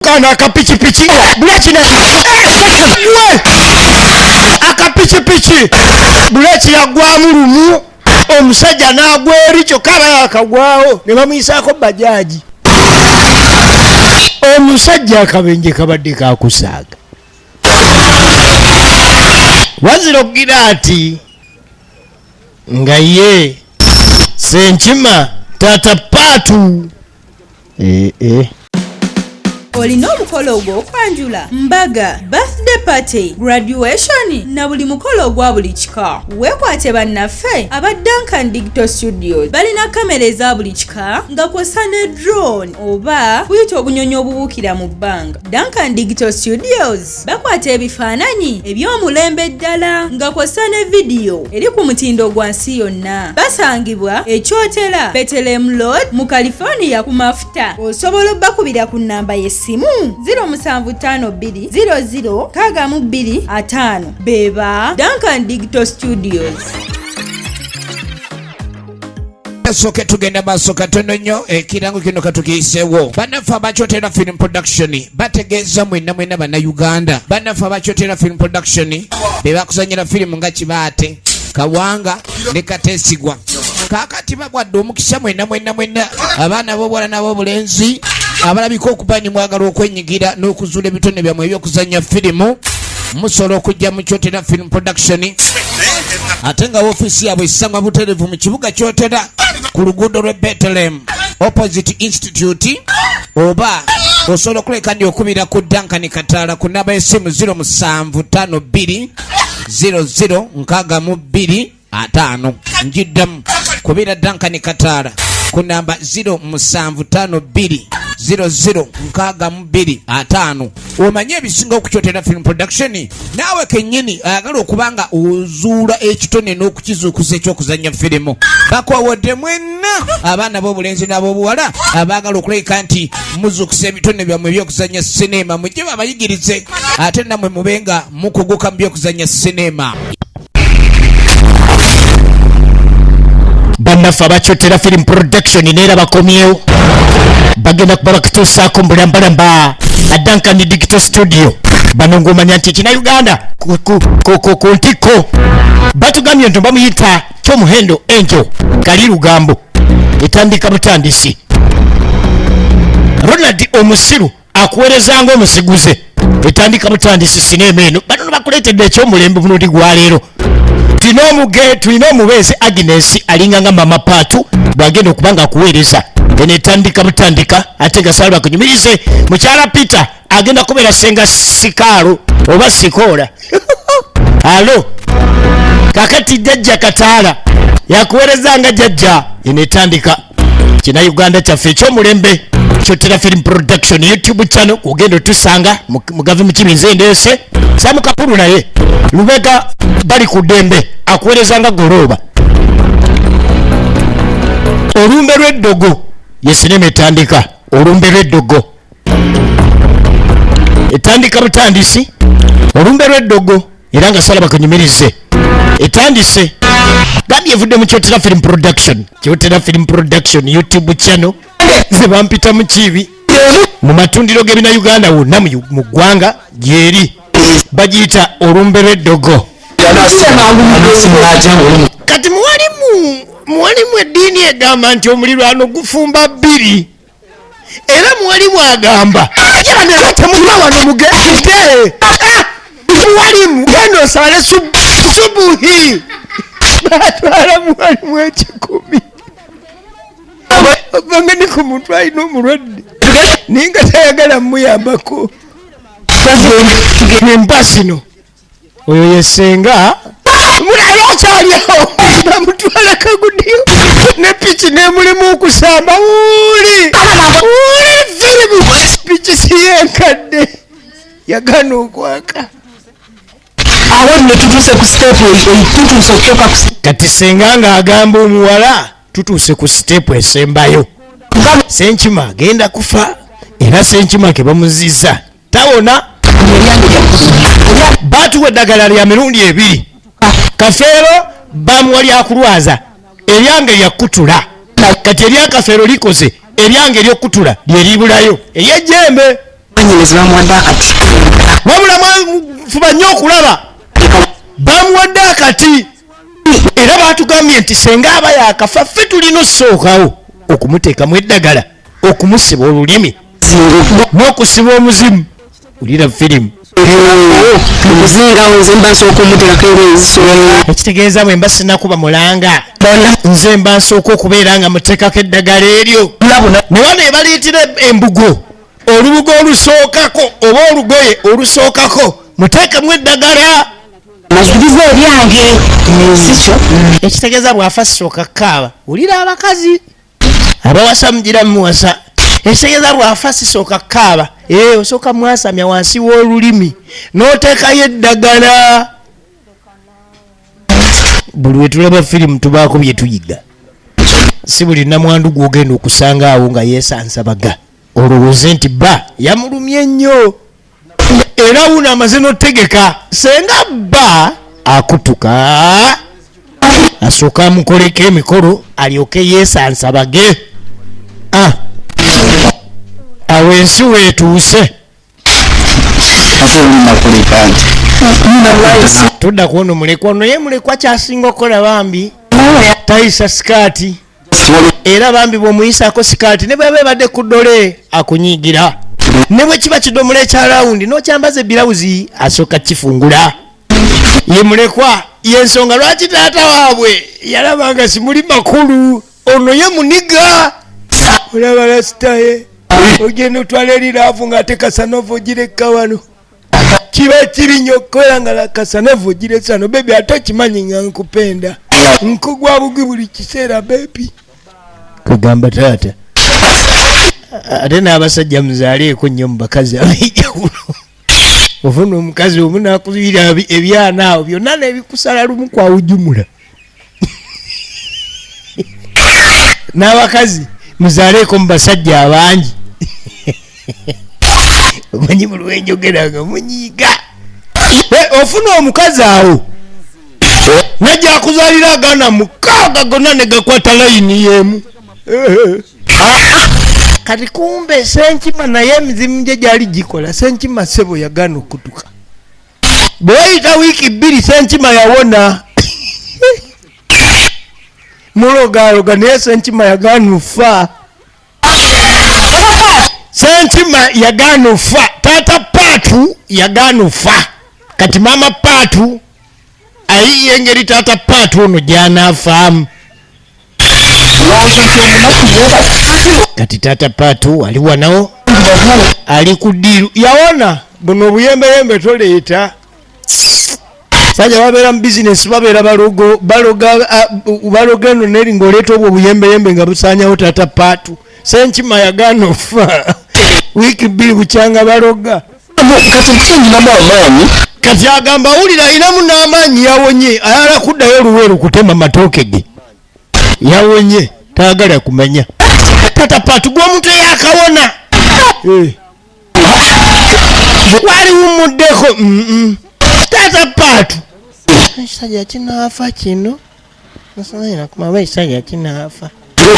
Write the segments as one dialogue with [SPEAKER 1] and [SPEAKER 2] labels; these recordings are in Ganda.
[SPEAKER 1] kano akapichipichi buleki ne akapichipichi buleki yagwamu lumu omusajja n'agweri kyokka yakagwawo ne bamuyisako bajaji omusajja akabenje kabadde kakusaaga wazira okugira ati nga ye Senkima tata patu
[SPEAKER 2] olina omukolo ogw'okwanjula mbaga birthday party graduation na buli mukolo ogwa buli kika weekwate bannaffe aba Duncan Digital Studios balina kamera eza buli kika nga kw'ossa ne drone oba kuyita obunyonyi obubuukira mu bbanga. Duncan Digital Studios bakwata ebifaananyi eby'omulembe ddala nga kw'ossa ne vidiyo eri ku mutindo gwa nsi yonna. Basangibwa ekyotera Bethlehem Road mu California ku mafuta. Osobola obbakubira ku nnamba y'essimu 0752006255 beba Duncan Digital Studios.
[SPEAKER 3] Soke tugenda maaso katono nnyo ekirango kino katukiyiseewo bannaffe abakyotera film production bategeeza mwenna bannayuganda bannaffe abakyotera film production be bakuzanyira firimu nga Kibaate Kawanga ne Kateesigwa kaakati bagwadde omukisa mwenna abaana b'obuwala n'ab'obulenzi abalabika okuba ni mwagala okwenyigira n'okuzuula ebitone byammwe ebyokuzanya firimu musobola okujja mu Kyotera film production ate nga ofiisi yaabwe esangwa butereevu mu kibuga Kyotera ku luguudo lw'e Bethlehem opposite institute oba osobola okuleka ndi okubira ku Duncan Kataala ku nnamba y'essimu 0752006255 njiddamu kubira Duncan Kataala ku nnamba 0752006255 omanye ebisinga okukyotera film production naawe kennyini ayagala okubanga ozuula ekitone n'okukizuukuza ekyokuzanya firimu bakwawodde mwenna abaana b'obulenzi n'ab'obuwala abaagala okuleka nti muzuukusa ebitone byammwe ebyokuzanya sinema mujje babayigirize ate nammwe mubenga mukuguka mu byokuzanya sinema.
[SPEAKER 1] bannaffe abakyotera film production neera bakomyewo bagenda kuba bakutuusaako mbulambalamba Duncan Digital Studio bano ng'omanya nti Uganda ku ntikko batugambye nti bamuyita kyomuhendo enjo kali lugambo etandika butandisi Ronald omusiru akuweerezanga omusiguze etandika butandisi sinema eno bano bakuleetedde ekyomulembe buno ligwaleero tulina omubeezi Agnes alinganga mama Paatu bwagenda okubanga akuweereza eno etandika butandika ate gasala bakunyumirize mukyala Peter agenda kubeera senga Sikaalo oba Sikoola alo kakati jjajja Kataala yakuweerezanga jjajja eno etandika kina Uganda kyaffe ekyomulembe Kyotera film production YouTube channel kugenda otusanga Mugave Mukiibi ndeese Samu Kapulu naye Lubega bali ku ddembe akuweerezanga goloba olumbe lw'eddogo ye sinema etandika olumbe lw'eddogo etandika butandisi olumbe lw'eddogo era nga sala bakunyumirize etandise gambye evudde mu Kyotera film production YouTube channel ze bampita Mukiibi mu matundiro g'ebina Uganda wonna mu ggwanga gyeri bagiyita olumbe lw'eddogo. Kati muwalimu eddiini egamba nti omuliraano gufumba bbiri era muwalimu agamba temugwa wano mugende muwalimu genda osale subuhi batwala muwalimu 10 obanga ni ku muntu alina omulwadde naye nga tayagala muyambako empasino oyo yesenga mulayo akyaliawo bamutwala kagudiyo ne piki nemulimu okusamba wuli firimu piki siyenkadde yagana okwaka awo ne tutuuse ku siteepu tutuuse okutoka kati senga ng'agamba omuwala tutuuse ku siteepu esembayo Senkima agenda kufa era Senkima ke bamuziza tawona batuwa eddagala lya mirundi 2 Kafeero bamuwa lyakulwaza eryange lyakutula kati eryakafeero likoze eryange eryokutula lyeribulayo eryejjembe wabula fuba nnyo okulaba bamuwadde akati era batugambye nti senga aba yakafa ffe tulina okusookawo okumuteekamu eddagala okumusiba olulimi n'okusiba omuzimu ulira firimu ekitegeeza bwe mba sinakuba mulanga nze mba nsooka okubeera nga muteekako eddagala eryo ne wano ebaleetera embugo olubugo olusookako oba olugoye olusookako muteekemu eddagala
[SPEAKER 4] maziriza eryange sikyo
[SPEAKER 1] ekitegeeza bwafa sisooka kaaba ulira abakazi abawasa mugira muwasa ekitegeeza bwafa sisooka kaaba osooka mwasamya wansi w'olulimi n'oteekayo eddagala buli wetulaba firimu tubaako bye tuyiga si buli namwandu gwogenda okusanga awo nga yeesansabaga olowooze nti bba yamulumye nnyo era wuno amaze n'otegeka senga bba akutuka asooka amukoleko emikolo alyoke yeesansabage awo ensi weetuuse tudda kuono mulekwa ono ye mulekwa kyasinga okukola bambi tayisa sikaati era bambi bw'omuyisaako sikaati ne bweba ebadde ku ddole akunyiigira ne bwe kiba kidomula ekya lawundi n'okyambaza ebirawuzi asooka kifungula ye mulekwa yensonga lwaki taata waabwe yalaba nga simuli makulu ono ye muniga olaba lasitaye ogenda otwala eriraavu ng'ate kasanovu ogireka wano kiba kiri nnyo okukola nga kasanovu ogiresa no bebi ate okimanyi nga nkupenda nkugwa bugi buli kiseera bebi kugamba taata ate n'abasajja muzaaleeko nnyo mu bakazi ab'enjawulo ofuna omukazi omu nakubira ebyana awo byonna nebikusala lumu kwawujumula n'abakazi muzaaleeko mu basajja abangi omanyi mu lwenjogeranga munyiiga ofuna omukazi awo najja akuzaalira agaana mukaaga gonna ne gakwata layini y'emu kati kumbe senkima naye emizimu gye gyali gikola senkima sebo yagaana okutuka bwe wayita wiiki 2 senkima yawona mulogaloga naye senkima yagaana ofa senkima yagaana ofa taata paatu yagaana ofa kati maama paatu ayiye engeri taata paatu ono gyanaafaamu kati taata paatu ali wanawo ali ku ddiiru yawona buno obuyembeyembe toleeta sajja babeera mu bizinesi babeera baloga eno neri ng'oleeta obwo obuyembeyembe nga busaanyawo taata paatu senkima yagaana ofa wiiki 2 bukyanga baloga kati agamba wulira ayinamu n'amaanyi yawonye ayala kuddayo oluweero kutema matooke ge yawonye taagala kumanya tata paatu gw'omuntu eyakawona wali wumuddeko tata paatu ekisajja kinaafa kino nasomanira kumaba ekisajja kinaafa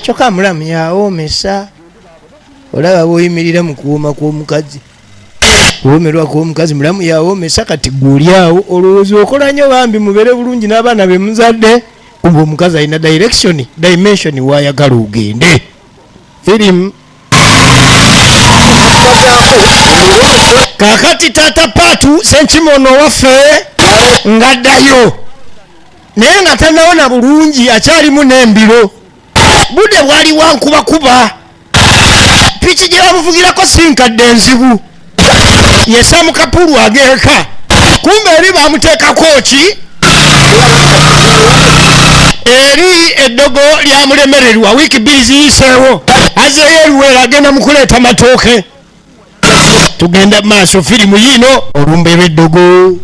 [SPEAKER 1] kyokka mulamu yawoomesa olaba bw'oyimirira mu kuwooma kw'omukazi kuwoomerwa kw'omukazi mulamu yawoomesa kati guli awo olowooza okola nnyo bambi mubeere bulungi n'abaana be muzadde kumbe omukazi alina dimension wayagala ogende firimu kakati taata paatu senkimono waffe ngaddayo naye nga tanawona bulungi akyalimu n'embiro budde bwali wankubakuba piki gye bamuvugirako sinkadde enzibu yesa mukapulu ageeka kumbe eri bamuteekako ki eri eddogo lyamulemererwa wiiki 2 ziyiseewo azeeyo eruweera agenda mu kuleeta matooke tugenda maaso firimu yino olumbe lw'eddogo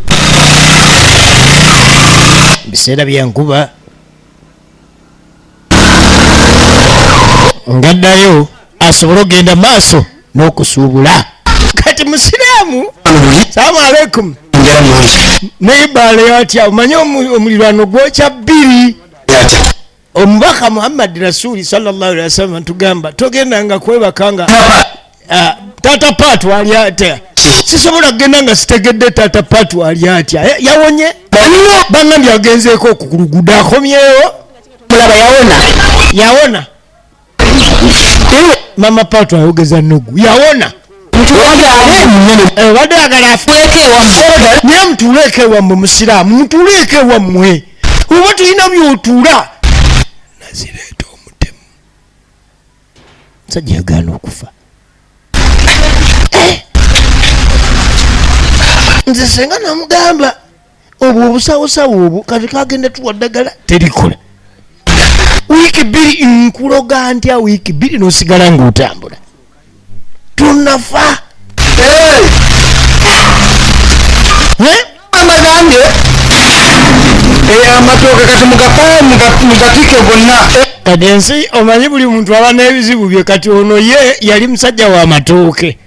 [SPEAKER 1] biseera byankuba ngaddayo asobole ogenda maaso n'okusuubula kati musiraamu salaamu aleikum neibale atya omanye omulirwano gwokya 2 omubaka Muhammad Rasuli sallallahu alaihi wasallam tugamba togenda nga kwebakanga Tata Patu ali atya? Sisobola kugenda nga sitegedde Tata Patu ali atya. Yawonye? Bangambye agenzeeko okukuluguda akomyewo.
[SPEAKER 4] Mulaba
[SPEAKER 1] Yawona. Mama Patu ayogeza Nugu. Yawona. Wadde agala afueke wammwe. Naye mutuuleke wammwe musiraamu. Mutuuleke wammwe. Oba tulina by'otuula. Nazireeta omutemu. Musajja yagaana okufa. Nze senga namugamba obwo obusawosawo obwo kati kagenda tuwa ddagala terikola. Wiiki 2 nkuloga ntya wiiki 2 n'osigala ng'otambula. Tunafa.
[SPEAKER 4] Amagambye amatooke kati mugatike gonna.
[SPEAKER 1] Kati ensi omanyi buli muntu aba n'ebizibu bye. Kati ono ye yali musajja wa matooke.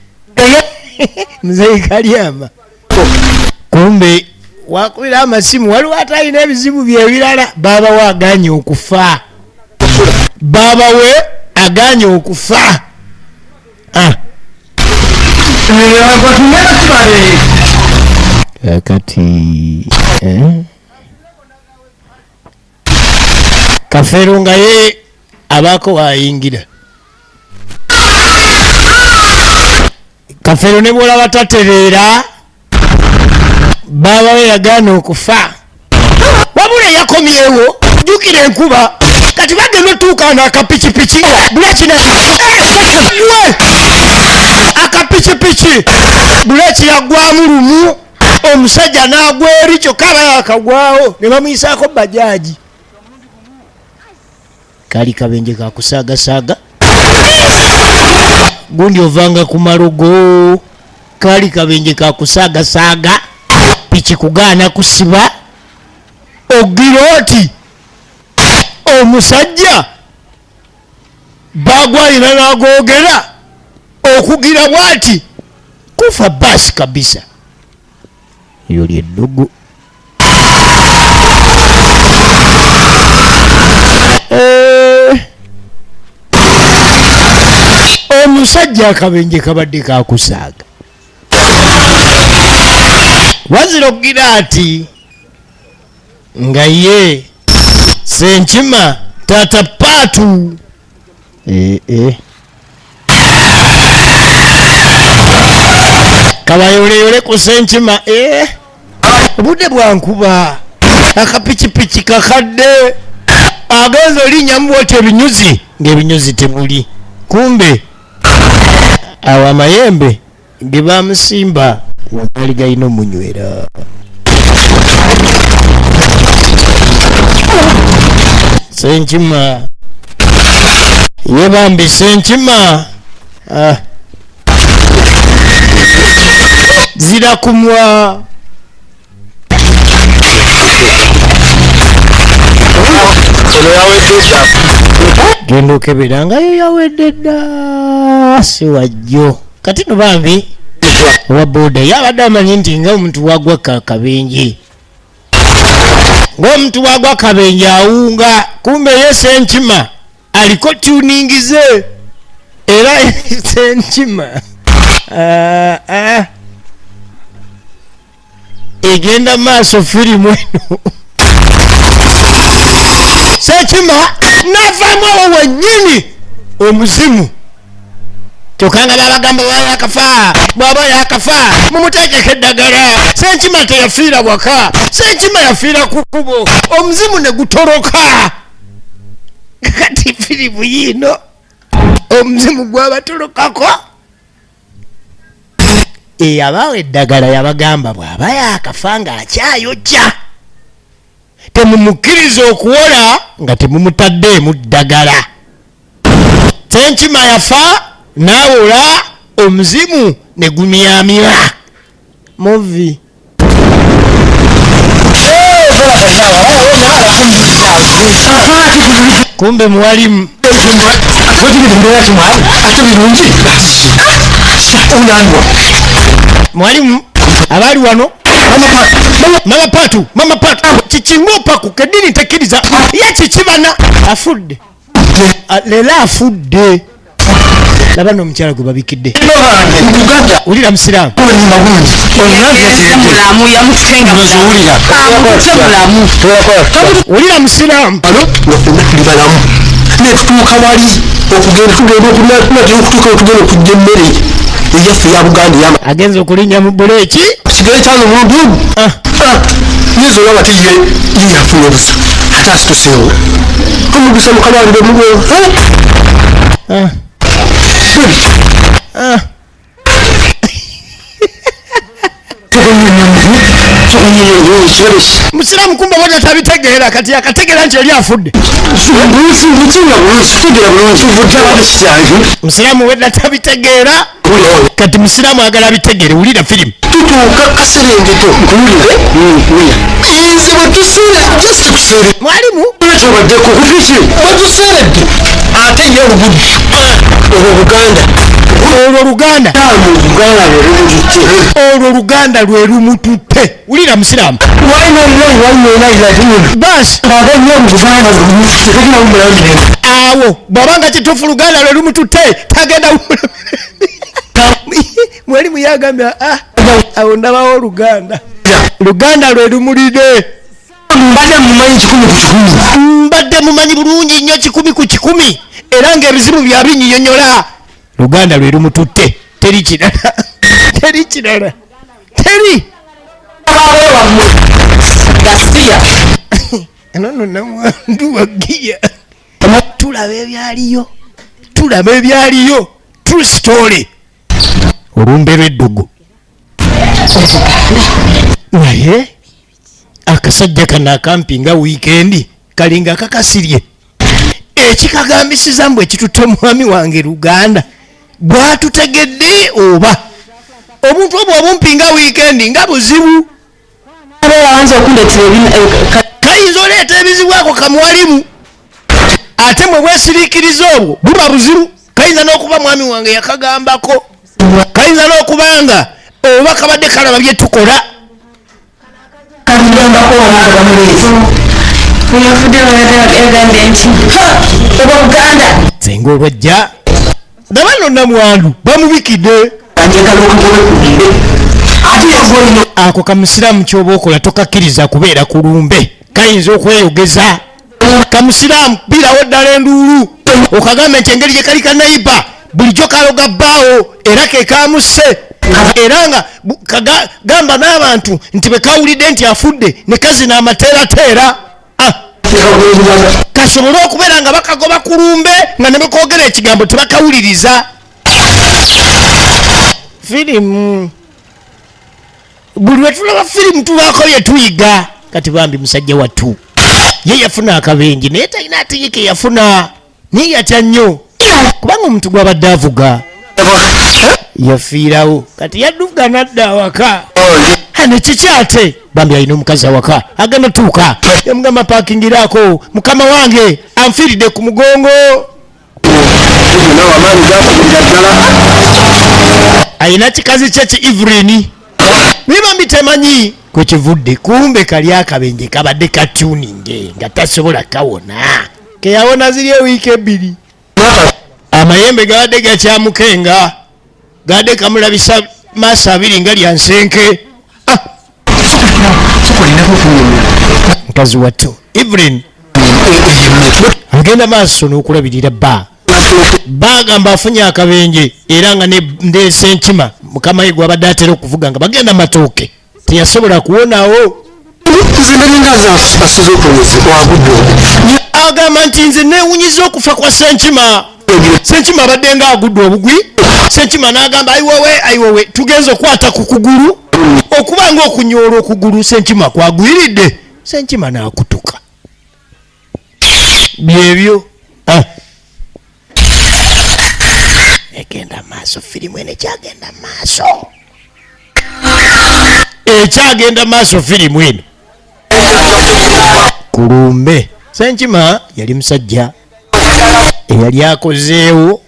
[SPEAKER 1] Mzee Kalyama. Kumbe wakubira amasimu waliwo atalina ebizibu byebirala. Baba we aganye okufa. Baba we aganye okufa. Kati Kafero nga ye abako wayingira. Kafero ne bwola batatereera baba we yagaana okufa. Wabula yakomyewo jjukira enkuba. Kati bagenda otuuka n'akapikipiki buleki akapikipiki buleki yaggwamu lumu. Omusajja n'agwa eri kyokka aba yakagwawo ne bamuyisaako bajaaji. Kali kabenje kakusaagasaaga. Gundi ovanga ku malogo. Kali kabenje kakusaagasaaga. Piki kugaana kusiba. Ogira oti omusajja bagwalira n'agoogera okugira bwati kufa basi kabisa. Yoli eddogo. Omusajja akabenje kabadde kakusaaga. Wazira okugira ati nga ye Senkima Tata Patu. Kabayoleyole ku Senkima. Obudde bwankuba akapikipiki kakadde agenza olinnya mubwoti ebinyuzi ng'ebinyuzi temuli. Kumbe awo amayembe ge bamusimba gali galina omunywera. Senkima yebambi Senkima zira kumwa. Genda okebera nga yo yawedde dda si wajjo. Kati no bambi owa boda yabadde amanyi nti nga omuntu wagwa kabenje. Ng'omuntu wagwa kabenje awunga. Kumbe ye Senkima aliko tuningize. Era Senkima egenda maaso firimu eno. Senkima n'avaamu awo wennyini omuzimu. Kyokka nga babagamba bw'aba yakafa mumuteekeko eddagala. Senkima teyafiira waka. Senkima yafiira ku kkubo. Omuzimu ne gutoloka. Kati firimu yiino omuzimu gwabatolokako. Eyabaawa eddagala yabagamba bw'aba yakafa ng'akyayojja temumukkiriza okuwola nga temumutaddeemu ddagala. Senkima yafa n'awola omuzimu ne gumyamira. Muvi. Kumbe mwalimu mwalimu abali wano mama patu kikingoopa ku kedini tekiriza ye kikibana afudde. Leero afudde. laba n'omukyala gwe babikidde
[SPEAKER 4] Uganda
[SPEAKER 1] ulira musiraamu
[SPEAKER 4] mulamu yamutenga mulamu
[SPEAKER 1] ulira musiraamu
[SPEAKER 4] balamu netutuuka wali okugenda okutuuka okugenda okujja emmere eyaffe ya Buganda yama
[SPEAKER 1] agenza okulinnya mu buleeki
[SPEAKER 4] kigaye kyano omuntu nizo olaba te ye yafuna obusa ate asituseewo omugisa mukabalire mugo
[SPEAKER 1] musiraamu kumba bwata tabitegeera kati akategeera nti yali afudde musiraamu wedda tabitegeera kati musiraamu agala abitegeere wulira firimu
[SPEAKER 4] tutuuka kaserengeto nkuwulire nze bwetusuula just kuseere
[SPEAKER 1] mwalimu
[SPEAKER 4] ekyo baddeko kupiki bwetuseeredde ate ye obudde olwo Buganda
[SPEAKER 1] olwo Luganda olwo Luganda lwe lumututte wulira musiraamu basi awo bw'abanga kituufu Luganda lwe lumututte tagenda mwalimu yagambye awo ndabawo Luganda lwe lumulire mbadde mumanyi bulungi nnyo 100 ku 100 era ng'ebizibu byabinnyonnyola Luganda lwe lumututte teri kirala teri nono namwandu wagiya tulaba ebyaliyo true story olumbe lw'eddugu naye akasajja kano akampinga wiikendi kalinga kakasirye ekikagambisiza mbwe ekitutte mwami wange Luganda bwatutegedde oba omuntu obwo obumpinga wiikendi nga buzibu kayinza oleeta ebizibu ako kamwalimu ate mwe bwesiriikiriza obwo buba buzibu kayinza n'okuba mwami wange yakagambako kayinza n'okuba nga oba kabadde kalaba bye tukola senga olwajja daba nonna mwandu bamubikidde ako kamusiraamu kyoba okola tokakkiriza kubeera ku lumbe kayinza okweyogeza kamusiraamu birawo ddala enduulu okagambe nti engeri gye kali kanaiba bulijjo kaloga bbaawo era kekamuse era nga gamba n'abantu nti bekawulidde nti afudde ne kazina amateerateera kasobole okubeera nga bakagoba ku lumbe nga ne bekoogera ekigambo tebakawuliriza firimu buli lwe tulaba firimu tubaako bye tuyiga kati bambi musajja wattu ye yafuna akabenje naye talina ate ye ke yafuna naye yatya nnyo kubanga omuntu gwabadde avuga yafiirawo kati yadduka nadda awaka nekiki ate bambi alina omukazi awaka agenda tuuka yamugamba pakingiraako mukama wange anfiiridde ku mugongo alina kikazi kye ki Evelyn biba mbitemanyi kwekivudde kumbe kali akabenje kabadde katuninge nga tasobola kawona keyawona ziri ewiiki 2 amayembe gabadde gakyamukenga gabadde kamulabisa maaso 2 nga lya nsenke nkazi wattu Evelyn agenda maaso n'okulabirira bagamba afunye akabenje era nga ndeese enkima mukama we gwabadde atera okuvuga nga bagenda matooke teyasobola kuwonawo agamba nti nze neewunyiza okufa kwa Senkima abadde nga agudde obugwi Senkima n'agamba ayiwowe tugenza okwata ku kugulu okuba nga okunyoola okugulu Senkima kwagwiridde Senkima n'akutuka byebyo egenda maaso firimu eno ekyagenda maaso firimu eno kulumbe Senkima yali musajja eyali akozeewo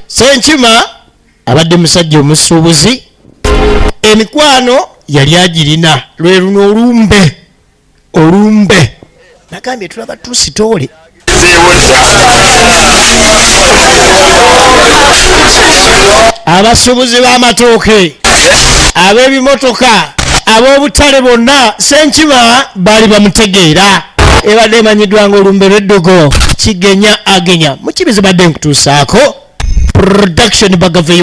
[SPEAKER 1] Senkima abadde musajja omusuubuzi emikwano yali agirina lwe luno olumbe nagambye tulaba tusitoole abasuubuzi b'amatooke ab'ebimotoka ab'obutale bonna Senkima baali bamutegeera ebadde emanyiddwa ng'olumbe lw'eddogo kigenya agenya mu kibizi badde nkutuusaako production Bagave